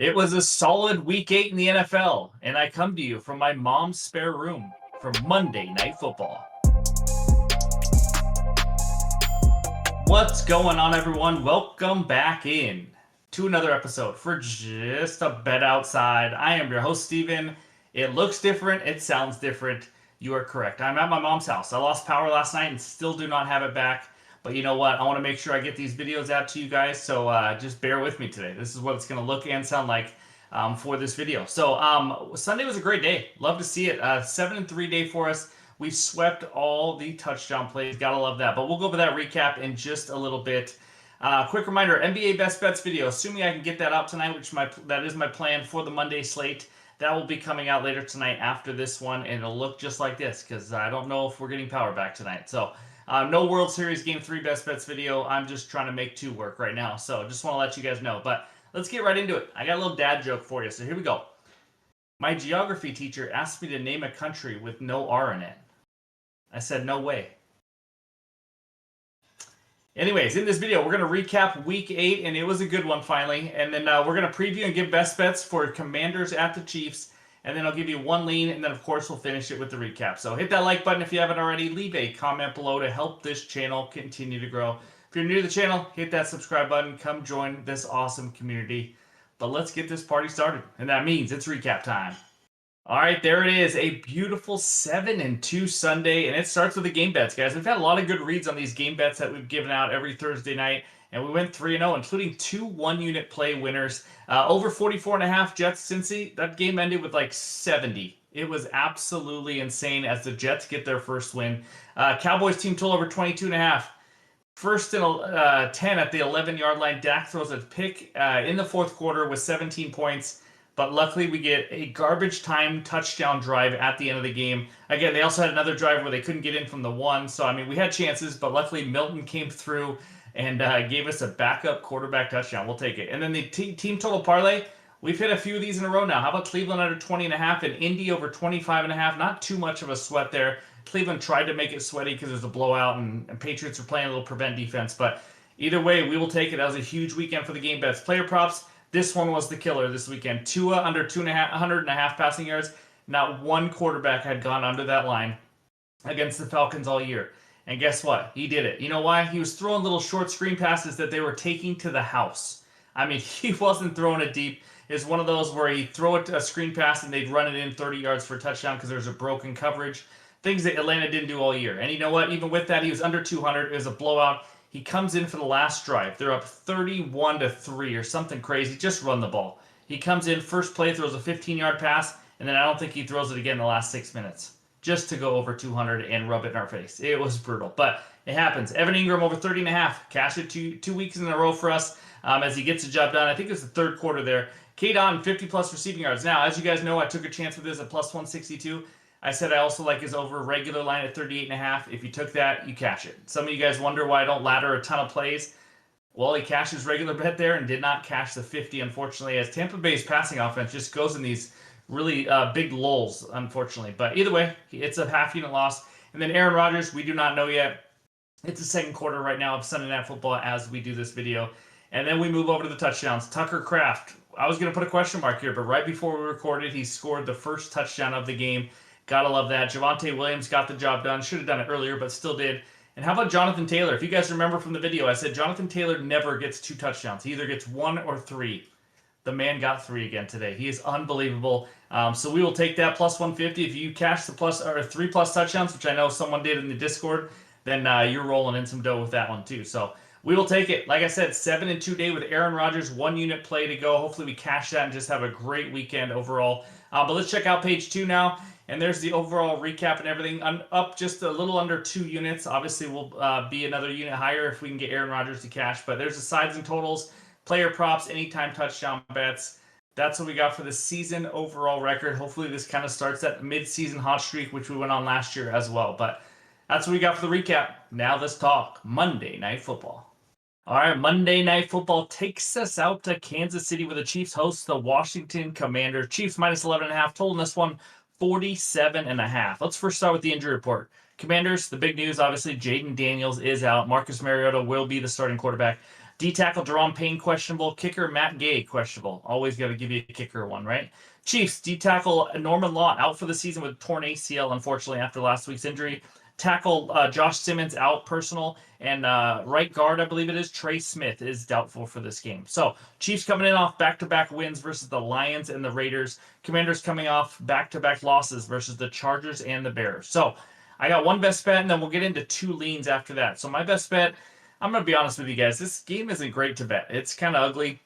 It was a solid week 8 in the NFL, and I come to you from my mom's spare room for Monday Night Football. What's going on, everyone? Welcome back in to another episode for Just a Bet Outside. I am your host, Steven. It looks different. It sounds different. You are correct. I'm at my mom's house. I lost power last night and still do not have it back. But you know what? I want to make sure I get these videos out to you guys, so just bear with me today. This is what it's going to look and sound like for this video. So Sunday was a great day. Love to see it. 7-3 day for us. We swept all the touchdown plays. Gotta love that. But we'll go over that recap in just a little bit. Quick reminder, NBA Best Bets video. Assuming I can get that out tonight, which that is my plan for the Monday slate. That will be coming out later tonight after this one, and it'll look just like this because I don't know if we're getting power back tonight. So no World Series Game 3 Best Bets video. I'm just trying to make 2 work right now. So just want to let you guys know. But let's get right into it. I got a little dad joke for you. So here we go. My geography teacher asked me to name a country with no R in it. I said, no way. Anyways, in this video, we're going to recap Week 8, and it was a good one finally. And then we're going to preview and give best bets for Commanders at the Chiefs. And then I'll give you one lean, and then, of course, we'll finish it with the recap. So hit that like button if you haven't already. Leave a comment below to help this channel continue to grow. If you're new to the channel, hit that subscribe button. Come join this awesome community. But let's get this party started. And that means it's recap time. All right, there it is. A beautiful 7-2 Sunday, and it starts with the game bets, guys. We've had a lot of good reads on these game bets that we've given out every Thursday night, and we went 3-0, including 2 one-unit play winners. Over 44.5 Jets Cincy. That game ended with like 70. It was absolutely insane as the Jets get their first win. Cowboys team total over 22.5. First and 10 at the 11-yard line. Dak throws a pick in the fourth quarter with 17 points. But luckily, we get a garbage time touchdown drive at the end of the game. Again, they also had another drive where they couldn't get in from the 1. So, I mean, we had chances, but luckily Milton came through and gave us a backup quarterback touchdown. We'll take it. And then the team total parlay, we've hit a few of these in a row now. How about Cleveland under 20.5 and Indy over 25.5? Not too much of a sweat there. Cleveland tried to make it sweaty because there's a blowout, and Patriots are playing a little prevent defense. But either way, we will take it. That was a huge weekend for the game bets. Player props. This one was the killer this weekend. Tua under 100.5 passing yards. Not one quarterback had gone under that line against the Falcons all year. And guess what? He did it. You know why? He was throwing little short screen passes that they were taking to the house. I mean, he wasn't throwing it deep. It's one of those where he'd throw a screen pass and they'd run it in 30 yards for a touchdown because there's a broken coverage. Things that Atlanta didn't do all year. And you know what? Even with that, he was under 200. It was a blowout. He comes in for the last drive. They're up 31-3 or something crazy. Just run the ball. He comes in, first play, throws a 15-yard pass, and then I don't think he throws it again in the last 6 minutes. Just to go over 200 and rub it in our face. It was brutal, but it happens. Evan Ingram over 30.5. Cash it 2 weeks in a row for us as he gets the job done. I think it was the third quarter there. K-Don, 50-plus receiving yards. Now, as you guys know, I took a chance with this at plus 162. I said I also like his over regular line at 38.5. If you took that, you cash it. Some of you guys wonder why I don't ladder a ton of plays. Well, he cashed his regular bet there and did not cash the 50, unfortunately, as Tampa Bay's passing offense just goes in these really big lulls, unfortunately. But either way, it's a half-unit loss. And then Aaron Rodgers, we do not know yet. It's the second quarter right now of Sunday Night Football as we do this video. And then we move over to the touchdowns. Tucker Kraft. I was going to put a question mark here, but right before we recorded, he scored the first touchdown of the game. Gotta love that. Javonte Williams got the job done. Should have done it earlier, but still did. And how about Jonathan Taylor? If you guys remember from the video, I said Jonathan Taylor never gets 2 touchdowns. He either gets 1 or 3. The man got 3 again today. He is unbelievable. So we will take that plus 150. If you cash the 3+ touchdowns, which I know someone did in the Discord, then you're rolling in some dough with that one too. So we will take it. Like I said, 7-2 day with Aaron Rodgers, 1 unit play to go. Hopefully we cash that and just have a great weekend overall. But let's check out page 2 now. And there's the overall recap and everything. Up just a little under 2 units. Obviously, we'll be another unit higher if we can get Aaron Rodgers to cash. But there's the sides and totals, player props, anytime touchdown bets. That's what we got for the season overall record. Hopefully, this kind of starts that mid-season hot streak, which we went on last year as well. But that's what we got for the recap. Now let's talk Monday Night Football. All right, Monday Night Football takes us out to Kansas City where the Chiefs host the Washington Commanders. Chiefs minus 11.5. Total in this one, 47.5. Let's first start with the injury report. Commanders, the big news, obviously, Jaden Daniels is out. Marcus Mariota will be the starting quarterback. D-tackle Jerome Payne, questionable. Kicker Matt Gay, questionable. Always got to give you a kicker one, right? Chiefs, D-tackle Norman Law out for the season with torn ACL, unfortunately, after last week's injury. Tackle Josh Simmons out, personal. And right guard, I believe it is, Trey Smith is doubtful for this game. So Chiefs coming in off back-to-back wins versus the Lions and the Raiders. Commanders coming off back-to-back losses versus the Chargers and the Bears. So I got one best bet, and then we'll get into two leans after that. So my best bet, I'm going to be honest with you guys, this game isn't great to bet. It's kind of ugly.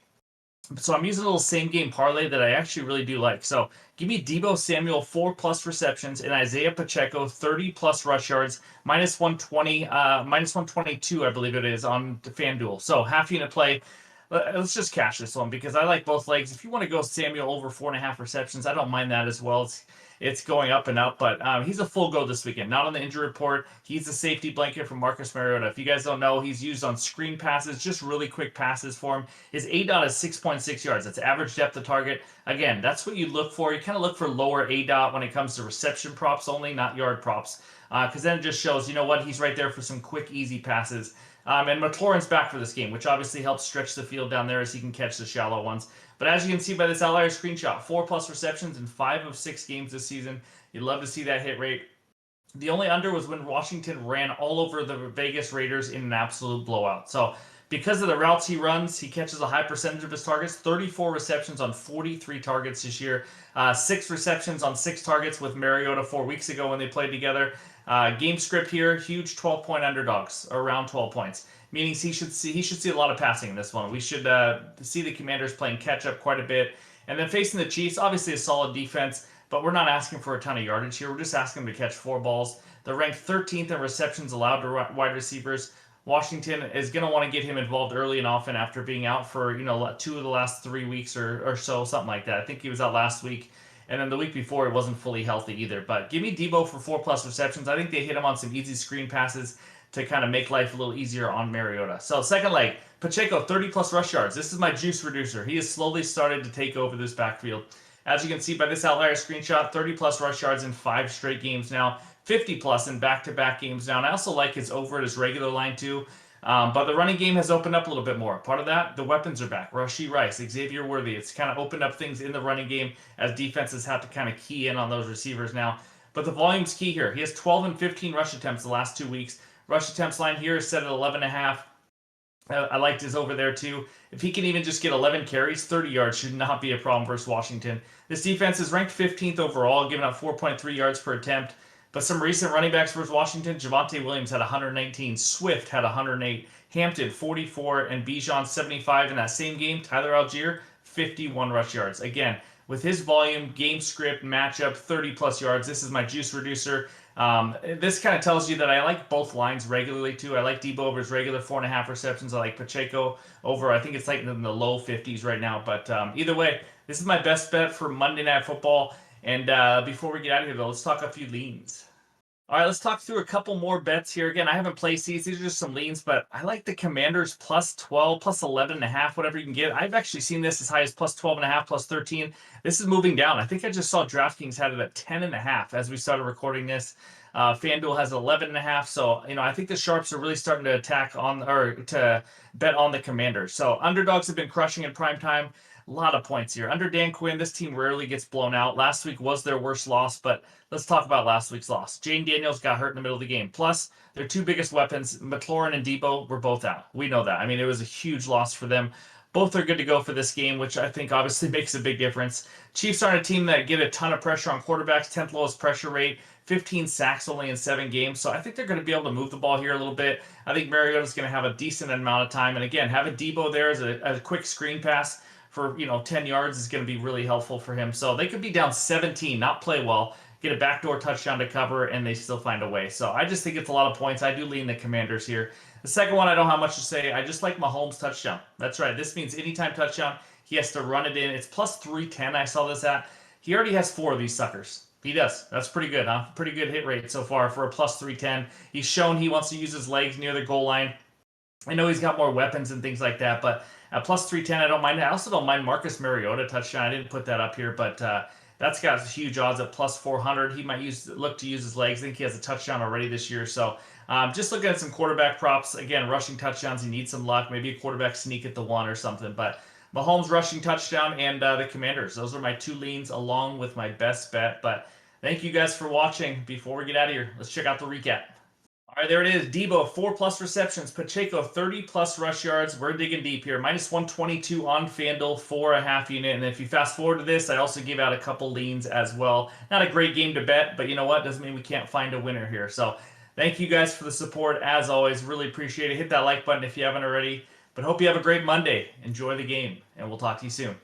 So I'm using a little same game parlay that I actually really do like. So give me Deebo Samuel 4+ receptions and Isaiah Pacheco 30+ rush yards, minus 120, minus 122, I believe it is on FanDuel. So half unit play. Let's just cash this one because I like both legs. If you want to go Samuel over 4.5 receptions, I don't mind that as well. It's going up and up, but he's a full go this weekend. Not on the injury report. He's a safety blanket for Marcus Mariota. If you guys don't know, he's used on screen passes, just really quick passes for him. His ADOT is 6.6 yards. That's average depth of target. Again, that's what you look for. You kind of look for lower ADOT when it comes to reception props only, not yard props, because then it just shows, you know what, he's right there for some quick, easy passes. And McLaurin's back for this game, which obviously helps stretch the field down there as he can catch the shallow ones. But as you can see by this outlier screenshot, 4+ receptions in 5 of 6 games this season. You'd love to see that hit rate. The only under was when Washington ran all over the Vegas Raiders in an absolute blowout. So because of the routes he runs, he catches a high percentage of his targets. 34 receptions on 43 targets this year. 6 receptions on 6 targets with Mariota 4 weeks ago when they played together. Game script here, huge 12-point underdogs, around 12 points. Meaning he should see a lot of passing in this one. We should see the Commanders playing catch up quite a bit. And then facing the Chiefs, obviously a solid defense, but we're not asking for a ton of yardage here. We're just asking them to catch 4 balls. They're ranked 13th in receptions allowed to wide receivers. Washington is going to want to get him involved early and often after being out for 2 of the last 3 weeks or so, something like that. I think he was out last week. And then the week before, it wasn't fully healthy either. But give me Deebo for 4+ receptions. I think they hit him on some easy screen passes to kind of make life a little easier on Mariota. So second leg, Pacheco, 30+ rush yards. This is my juice reducer. He has slowly started to take over this backfield. As you can see by this outlier screenshot, 30+ rush yards in 5 straight games now, 50+ in back-to-back games now. And I also like his over at his regular line too. But the running game has opened up a little bit more. Part of that, the weapons are back. Rashee Rice, Xavier Worthy. It's kind of opened up things in the running game as defenses have to kind of key in on those receivers now. But the volume's key here. He has 12 and 15 rush attempts the last 2 weeks. Rush attempts line here is set at 11.5. I liked his over there too. If he can even just get 11 carries, 30 yards should not be a problem versus Washington. This defense is ranked 15th overall, giving up 4.3 yards per attempt. But some recent running backs versus Washington, Javonte Williams had 119, Swift had 108, Hampton 44, and Bijan 75 in that same game. Tyler Algier 51 rush yards. Again, with his volume, game script, matchup, 30+ yards. This is my juice reducer. This kind of tells you that I like both lines regularly too. I like Deebo over his regular 4.5 receptions. I like Pacheco over, I think it's like in the low 50s right now. But either way, this is my best bet for Monday Night Football. And before we get out of here, though, let's talk a few leans. All right, let's talk through a couple more bets here. Again, I haven't placed these. These are just some leans, but I like the Commanders plus 12, plus 11.5, whatever you can get. I've actually seen this as high as plus 12.5, plus 13. This is moving down. I think I just saw DraftKings had it at 10.5 as we started recording this. FanDuel has 11.5. So, I think the Sharps are really starting to to bet on the Commanders. So underdogs have been crushing in prime time. A lot of points here. Under Dan Quinn, this team rarely gets blown out. Last week was their worst loss, but let's talk about last week's loss. Jane Daniels got hurt in the middle of the game. Plus, their 2 biggest weapons, McLaurin and Deebo, were both out. We know that. I mean, it was a huge loss for them. Both are good to go for this game, which I think obviously makes a big difference. Chiefs aren't a team that get a ton of pressure on quarterbacks, 10th lowest pressure rate, 15 sacks only in 7 games. So I think they're going to be able to move the ball here a little bit. I think Mariota's going to have a decent amount of time. And again, having Deebo there as a quick screen pass for 10 yards is going to be really helpful for him. So they could be down 17, not play well, get a backdoor touchdown to cover, and they still find a way. So I just think it's a lot of points. I do lean the Commanders here. The second one, I don't have much to say. I just like Mahomes touchdown. That's right. This means anytime touchdown, he has to run it in. It's plus 310 I saw this at. He already has 4 of these suckers. He does. That's pretty good, huh? Pretty good hit rate so far for a plus 310. He's shown he wants to use his legs near the goal line. I know he's got more weapons and things like that, but at plus 310, I don't mind. I also don't mind Marcus Mariota touchdown. I didn't put that up here, but That's got huge odds at plus 400. He might look to use his legs. I think he has a touchdown already this year. So just looking at some quarterback props. Again, rushing touchdowns, you need some luck. Maybe a quarterback sneak at the one or something. But Mahomes rushing touchdown and the Commanders. Those are my two leans along with my best bet. But thank you guys for watching. Before we get out of here, let's check out the recap. All right, there it is. Debo, 4+ receptions. Pacheco, 30+ rush yards. We're digging deep here. Minus 122 on FanDuel for a half unit. And if you fast forward to this, I also give out a couple leans as well. Not a great game to bet, but you know what? Doesn't mean we can't find a winner here. So thank you guys for the support. As always, really appreciate it. Hit that like button if you haven't already. But hope you have a great Monday. Enjoy the game, and we'll talk to you soon.